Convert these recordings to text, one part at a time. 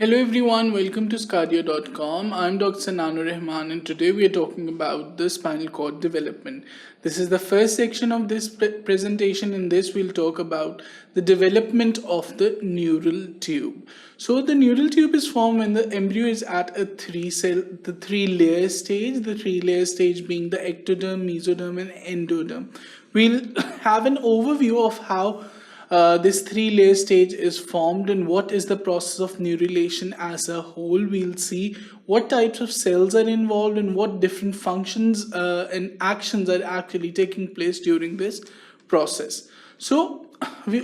Hello everyone, welcome to sqadia.com. I'm Dr. Sananur Rahman and today we are talking about the spinal cord development. This is the first section of this presentation. In this we'll talk about the development of the neural tube. So the neural tube is formed when the embryo is at a three-layer stage, the three-layer stage being the ectoderm, mesoderm and endoderm. We'll have an overview of how this three-layer stage is formed and what is the process of neurulation as a whole. We'll see what types of cells are involved and what different functions and actions are actually taking place during this process. So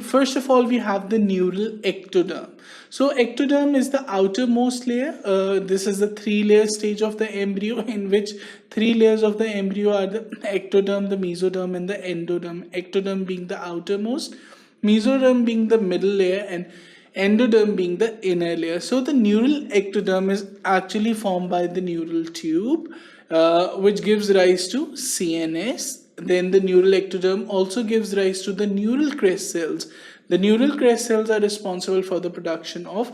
first of all, we have the neural ectoderm. So ectoderm is the outermost layer. This is the three-layer stage of the embryo, in which three layers of the embryo are the ectoderm, the mesoderm and the endoderm. Ectoderm being the outermost, mesoderm being the middle layer and endoderm being the inner layer. So the neural ectoderm is actually formed by the neural tube, which gives rise to CNS. Then the neural ectoderm also gives rise to the neural crest cells. The neural crest cells are responsible for the production of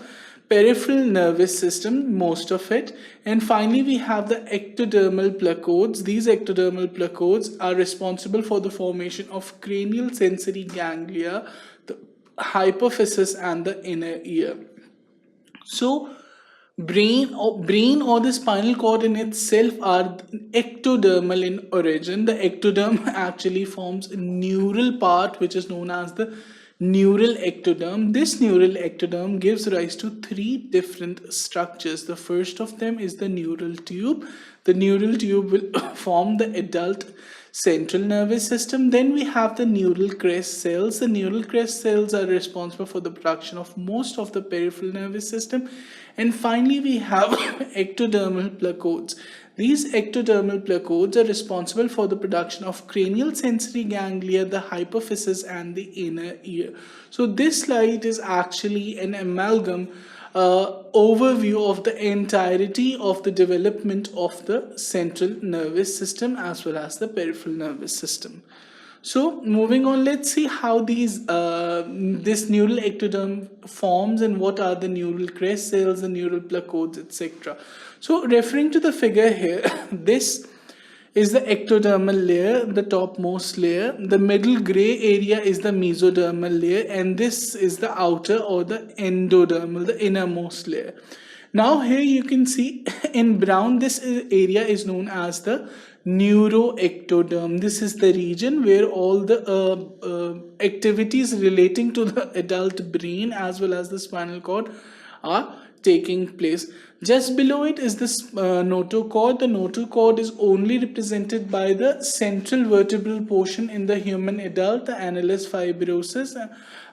peripheral nervous system, most of it. And finally, we have the ectodermal placodes. These ectodermal placodes are responsible for the formation of cranial sensory ganglia, the hypophysis and the inner ear. So brain or the spinal cord in itself are ectodermal in origin. The ectoderm actually forms a neural part which is known as the neural ectoderm. This neural ectoderm gives rise to three different structures. The first of them is the neural tube. The neural tube will form the adult central nervous system. Then we have the neural crest cells. The neural crest cells are responsible for the production of most of the peripheral nervous system. And finally, we have ectodermal placodes. These ectodermal placodes are responsible for the production of cranial sensory ganglia, the hypophysis and the inner ear. So this slide is actually an amalgam overview of the entirety of the development of the central nervous system as well as the peripheral nervous system. So moving on, let's see how this neural ectoderm forms and what are the neural crest cells, the neural placodes, etc. So referring to the figure here, this is the ectodermal layer, the topmost layer. The middle gray area is the mesodermal layer, and this is the outer or the endodermal, the innermost layer. Now here you can see in brown, this area is known as the neuroectoderm. This is the region where all the activities relating to the adult brain as well as the spinal cord are taking place. Just below it is the notochord. The notochord is only represented by the central vertebral portion in the human adult, the annulus fibrosus.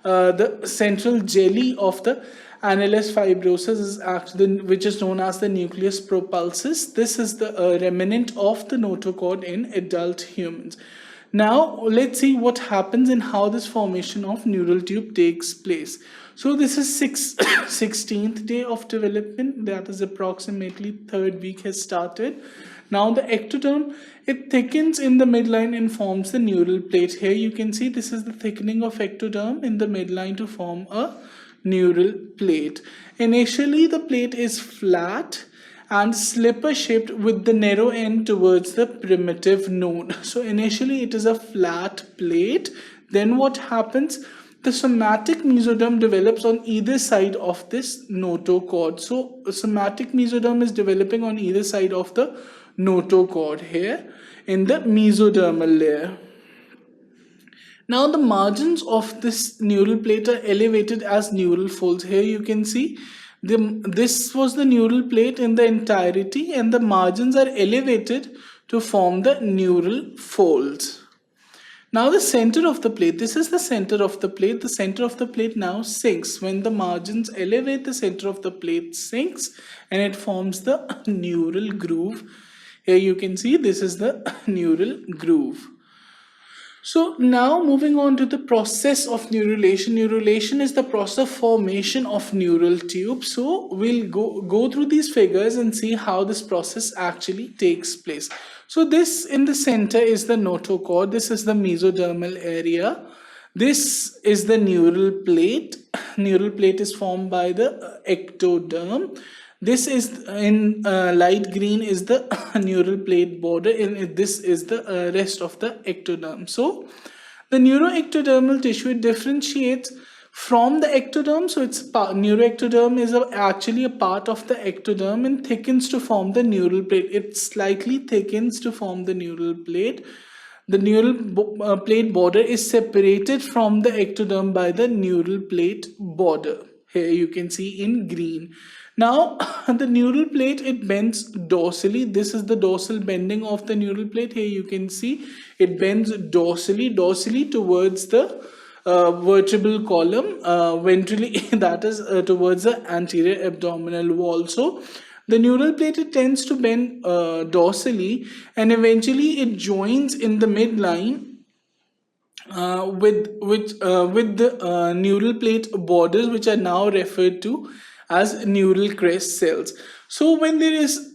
The central jelly of the annulus fibrosus is actually, which is known as the nucleus propulsus. This is the remnant of the notochord in adult humans. Now let's see what happens and how this formation of neural tube takes place. So this is 16th day of development, that is approximately third week has started. Now the ectoderm, it thickens in the midline and forms the neural plate. Here you can see this is the thickening of ectoderm in the midline to form a neural plate. Initially the plate is flat and slipper shaped with the narrow end towards the primitive node. So initially it is a flat plate. Then what happens? The somatic mesoderm develops on either side of this notochord. So a somatic mesoderm is developing on either side of the notochord here in the mesodermal layer. Now the margins of this neural plate are elevated as neural folds. Here you can see this was the neural plate in the entirety and the margins are elevated to form the neural folds. Now the center of the plate, this is the center of the plate. The center of the plate now sinks. When the margins elevate, the center of the plate sinks and it forms the neural groove. Here you can see this is the neural groove. So now moving on to the process of neurulation. Neurulation is the process of formation of neural tube. So we'll go through these figures and see how this process actually takes place. So this in the center is the notochord. This is the mesodermal area. This is the neural plate. Neural plate is formed by the ectoderm. This is in light green is the neural plate border, and this is the rest of the ectoderm. So the neuroectodermal tissue, it differentiates from the ectoderm. So it's neuroectoderm is actually a part of the ectoderm and thickens to form the neural plate. It slightly thickens to form the neural plate. The neural plate border is separated from the ectoderm by the neural plate border. Here you can see in green. Now, the neural plate, it bends dorsally. This is the dorsal bending of the neural plate. Here you can see it bends dorsally towards the vertebral column, ventrally, that is towards the anterior abdominal wall. So the neural plate, it tends to bend dorsally, and eventually it joins in the midline with the neural plate borders, which are now referred to as neural crest cells. So when there is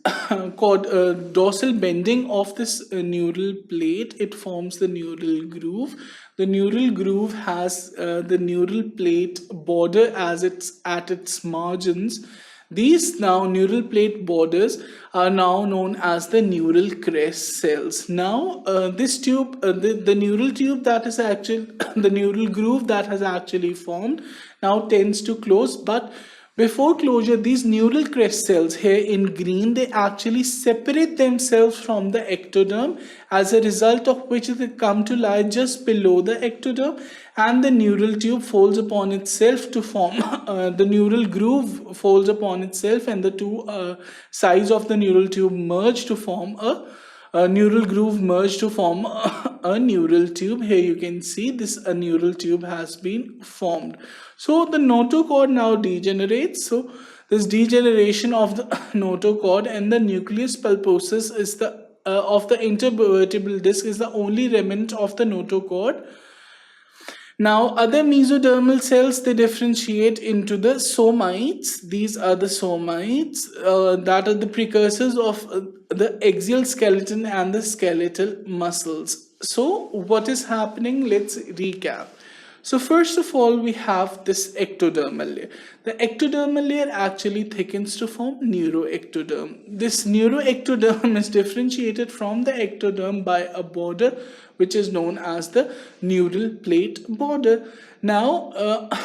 dorsal bending of this neural plate, it forms the neural groove. The neural groove has the neural plate border as it's at its margins. These now neural plate borders are now known as the neural crest cells. Now, this tube, the neural tube that is actually the neural groove that has actually formed, now tends to close. But before closure, these neural crest cells here in green, they actually separate themselves from the ectoderm, as a result of which they come to lie just below the ectoderm, and the neural tube folds upon itself to form the neural groove folds upon itself, and the two sides of the neural tube merge to form a neural groove merge to form a neural tube. Here you can see this a neural tube has been formed. So the notochord now degenerates. So this degeneration of the notochord, and the nucleus pulposus is the of the intervertebral disc is the only remnant of the notochord. Now, other mesodermal cells, they differentiate into the somites. These are the somites that are the precursors of the axial skeleton and the skeletal muscles. So, what is happening? Let's recap. So first of all, we have this ectodermal layer. The ectodermal layer actually thickens to form neuroectoderm. This neuroectoderm is differentiated from the ectoderm by a border which is known as the neural plate border. Now,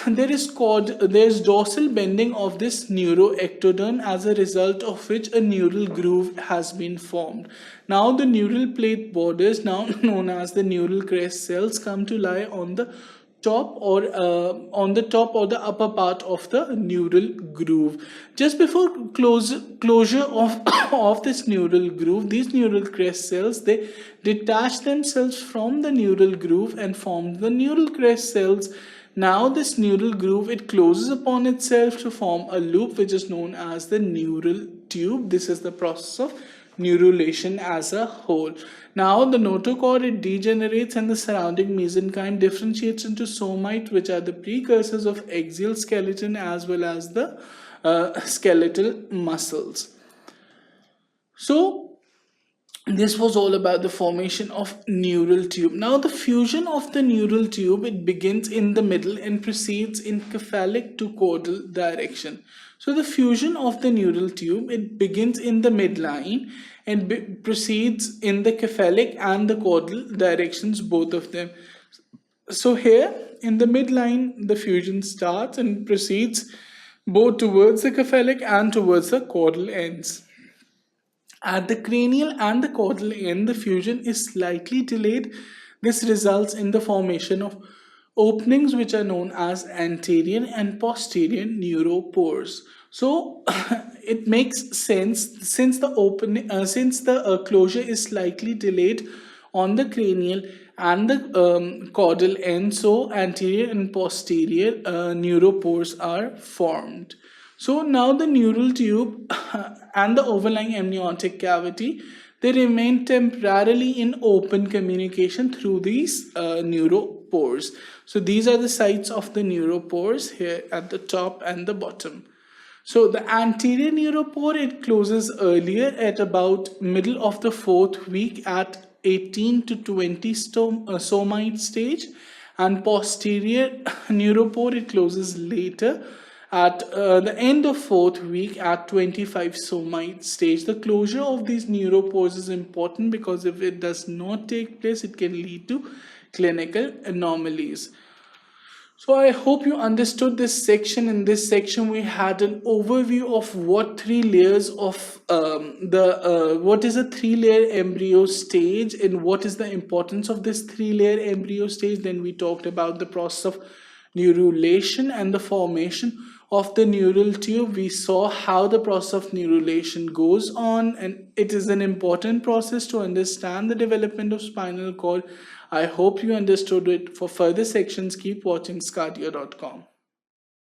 there's dorsal bending of this neuroectoderm, as a result of which a neural groove has been formed. Now, the neural plate borders, now known as the neural crest cells, come to lie on the top or the upper part of the neural groove. Just before closure of of this neural groove, these neural crest cells, they detach themselves from the neural groove and form the neural crest cells. Now this neural groove, it closes upon itself to form a loop which is known as the neural tube. This is the process of neurulation as a whole. Now the notochord, it degenerates, and the surrounding mesenchyme differentiates into somite, which are the precursors of axial skeleton as well as the skeletal muscles. So this was all about the formation of neural tube. Now the fusion of the neural tube, it begins in the middle and proceeds in cephalic to caudal direction. So the fusion of the neural tube, it begins in the midline and proceeds in the cephalic and the caudal directions, both of them. So here in the midline, the fusion starts and proceeds both towards the cephalic and towards the caudal ends. At the cranial and the caudal end, the fusion is slightly delayed. This results in the formation of openings which are known as anterior and posterior neuropores. So it makes sense, since the closure is slightly delayed on the cranial and the caudal end, so anterior and posterior neuropores are formed. So now the neural tube and the overlying amniotic cavity, they remain temporarily in open communication through these neuropores. So these are the sites of the neuropores here at the top and the bottom. So the anterior neuropore, it closes earlier at about middle of the 4th week at 18 to 20 somite stage, and posterior neuropore, it closes later at the end of fourth week at 25 somite stage. The closure of these neuropores is important because if it does not take place, it can lead to clinical anomalies. So I hope you understood this section. In this section, we had an overview of what three layers of what is a three-layer embryo stage and what is the importance of this three-layer embryo stage. Then we talked about the process of neurulation and the formation of the neural tube. We saw how the process of neurulation goes on, and it is an important process to understand the development of spinal cord. I hope you understood it. For further sections, keep watching sqadia.com.